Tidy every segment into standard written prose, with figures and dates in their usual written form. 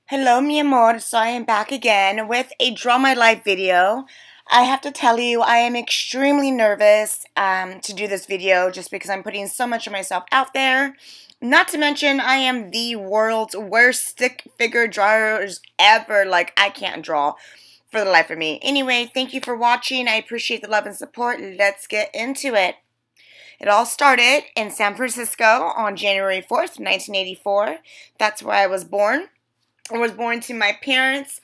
Hello, mi amor. So I am back again with a Draw My Life video. I have to tell you, I am extremely nervous to do this video just because I'm putting so much of myself out there. Not to mention, I am the world's worst stick figure drawers ever. Like, I can't draw for the life of me. Anyway, thank you for watching. I appreciate the love and support. Let's get into it. It all started in San Francisco on January 4th, 1984. That's where I was born. I was born to my parents.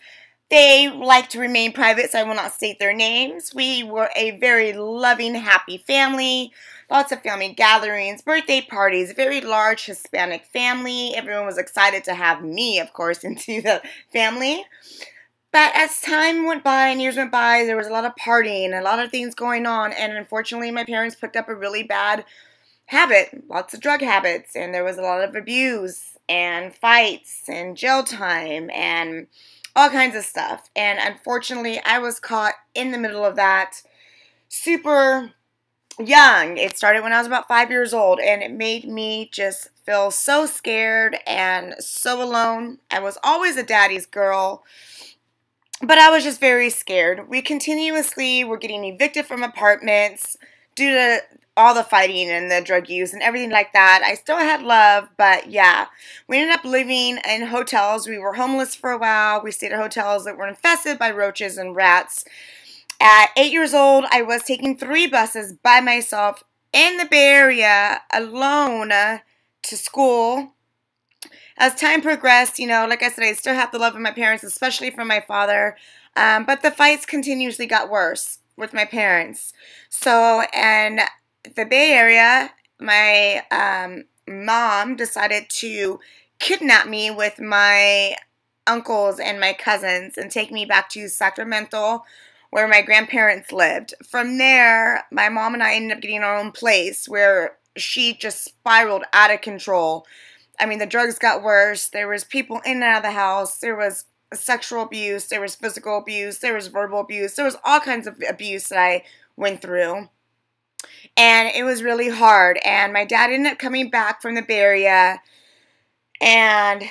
They like to remain private, so I will not state their names. We were a very loving, happy family. Lots of family gatherings, birthday parties, a very large Hispanic family. Everyone was excited to have me, of course, into the family. But as time went by and years went by, there was a lot of partying, a lot of things going on, and unfortunately my parents picked up a really bad habit, lots of drug habits, and there was a lot of abuse and fights and jail time and all kinds of stuff. And unfortunately, I was caught in the middle of that super young. It started when I was about 5 years old, and it made me just feel so scared and so alone. I was always a daddy's girl, but I was just very scared. We continuously were getting evicted from apartments due to all the fighting and the drug use and everything like that. I still had love, but yeah. We ended up living in hotels. We were homeless for a while. We stayed at hotels that were infested by roaches and rats. At 8 years old, I was taking 3 buses by myself in the Bay Area alone to school. As time progressed, you know, like I said, I still have the love of my parents, especially from my father. But the fights continuously got worse with my parents. So, and the Bay Area, my mom decided to kidnap me with my uncles and my cousins and take me back to Sacramento, where my grandparents lived. From there, my mom and I ended up getting our own place where she just spiraled out of control. I mean, the drugs got worse. There was people in and out of the house. There was sexual abuse. There was physical abuse. There was verbal abuse. There was all kinds of abuse that I went through. And it was really hard. And my dad ended up coming back from the Bay Area and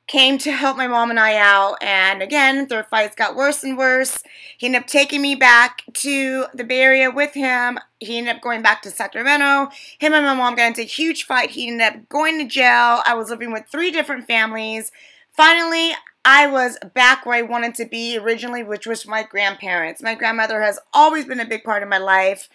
came to help my mom and I out. And again, their fights got worse and worse. He ended up taking me back to the Bay Area with him. He ended up going back to Sacramento. Him and my mom got into a huge fight. He ended up going to jail. I was living with 3 different families. Finally, I was back where I wanted to be originally, which was my grandparents. My grandmother has always been a big part of my life.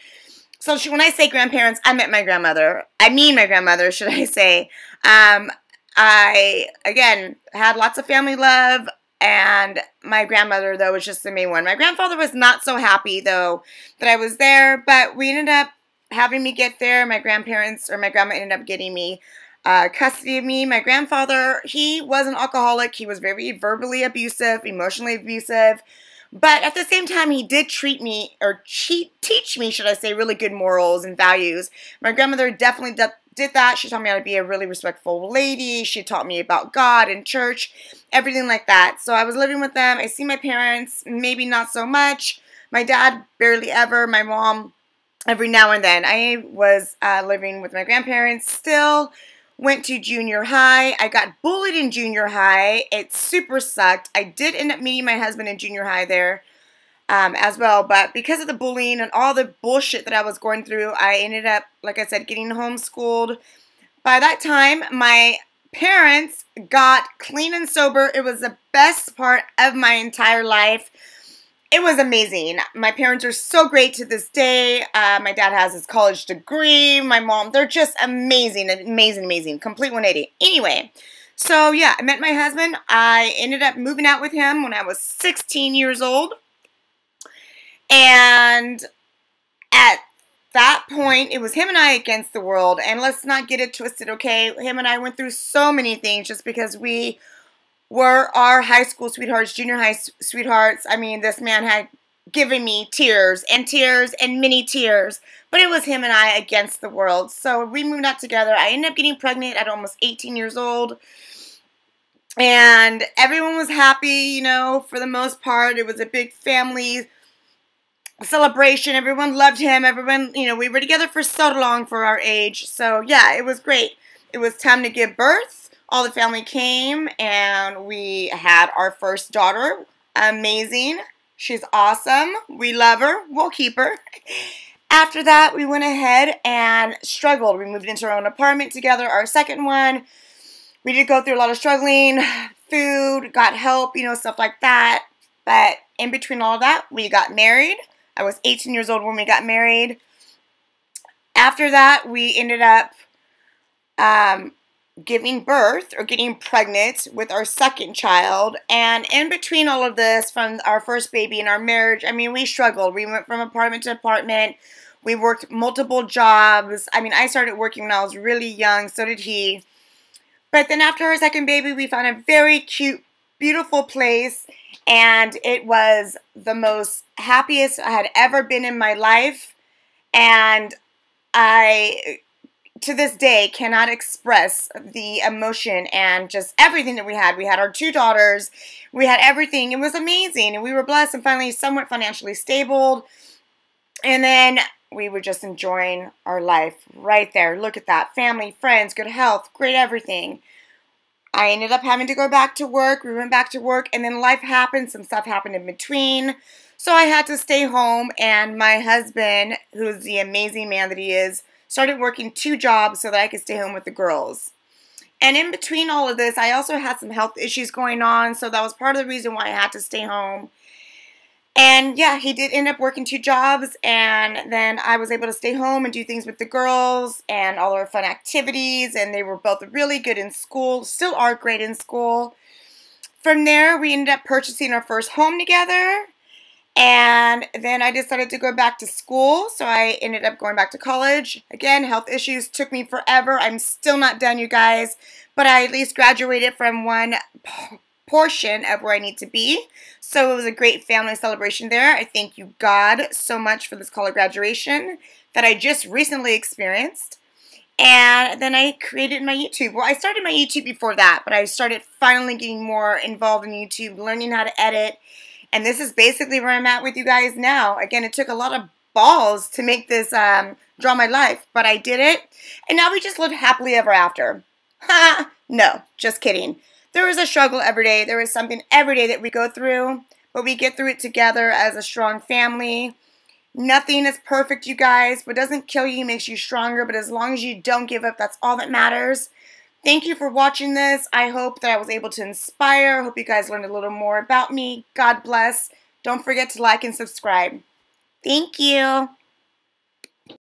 So when I say grandparents, I meant my grandmother. I mean my grandmother, should I say. I, again, had lots of family love, and my grandmother, though, was just the main one. My grandfather was not so happy, though, that I was there, but we ended up having me get there. My grandparents, or my grandma, ended up getting me custody of me. My grandfather, he was an alcoholic. He was very verbally abusive, emotionally abusive. But at the same time, he did treat me, or teach me, should I say, really good morals and values. My grandmother definitely did that. She taught me how to be a really respectful lady. She taught me about God and church, everything like that. So I was living with them. I see my parents, maybe not so much. My dad, barely ever. My mom, every now and then. I was living with my grandparents still. Went to junior high. I got bullied in junior high. It super sucked. I did end up meeting my husband in junior high there as well. But because of the bullying and all the bullshit that I was going through, I ended up, like I said, getting homeschooled. By that time, my parents got clean and sober. It was the best part of my entire life. It was amazing. My parents are so great to this day. My dad has his college degree. My mom, they're just amazing, amazing, amazing. Complete 180. Anyway, so yeah, I met my husband. I ended up moving out with him when I was 16 years old. And at that point, it was him and I against the world. And let's not get it twisted, okay? Him and I went through so many things just because we were our high school sweethearts, junior high sweethearts. I mean, this man had given me tears and many tears. But it was him and I against the world. So we moved out together. I ended up getting pregnant at almost 18 years old. And everyone was happy, you know, for the most part. It was a big family celebration. Everyone loved him. Everyone, you know, we were together for so long for our age. So, yeah, it was great. It was time to give birth. All the family came and we had our first daughter. Amazing. She's awesome. We love her. We'll keep her. After that, we went ahead and struggled. We moved into our own apartment together, our second one. We did go through a lot of struggling, food, got help, stuff like that. But in between all of that, we got married. I was 18 years old when we got married. After that, we ended up giving birth or getting pregnant with our second child. And in between all of this, from our first baby and our marriage, I mean, we struggled. We went from apartment to apartment. We worked multiple jobs. I mean, I started working when I was really young. So did he. But then after our second baby, we found a very cute, beautiful place. And it was the most happiest I had ever been in my life. And I, to this day, cannot express the emotion and just everything that we had. We had our 2 daughters. We had everything. It was amazing. And we were blessed and finally somewhat financially stable. And then we were just enjoying our life right there. Look at that. Family, friends, good health, great everything. I ended up having to go back to work. We went back to work, and then life happened. Some stuff happened in between. So I had to stay home, and my husband, who's the amazing man that he is, started working 2 jobs so that I could stay home with the girls. And in between all of this, I also had some health issues going on, so that was part of the reason why I had to stay home. And yeah, he did end up working 2 jobs, and then I was able to stay home and do things with the girls and all our fun activities, and they were both really good in school, still are great in school. From there, we ended up purchasing our first home together, and then I decided to go back to school, so I ended up going back to college. Again, health issues took me forever. I'm still not done, you guys, but I at least graduated from one portion of where I need to be. So it was a great family celebration there. I thank you, God, so much for this college graduation that I just recently experienced. And then I created my YouTube. Well, I started my YouTube before that, but I started finally getting more involved in YouTube, learning how to edit. And this is basically where I'm at with you guys now. Again, it took a lot of balls to make this Draw My Life, but I did it. And now we just live happily ever after. Ha! No, just kidding. There is a struggle every day. There is something every day that we go through, but we get through it together as a strong family. Nothing is perfect, you guys. What doesn't kill you makes you stronger, but as long as you don't give up, that's all that matters. Thank you for watching this. I hope that I was able to inspire. I hope you guys learned a little more about me. God bless. Don't forget to like and subscribe. Thank you.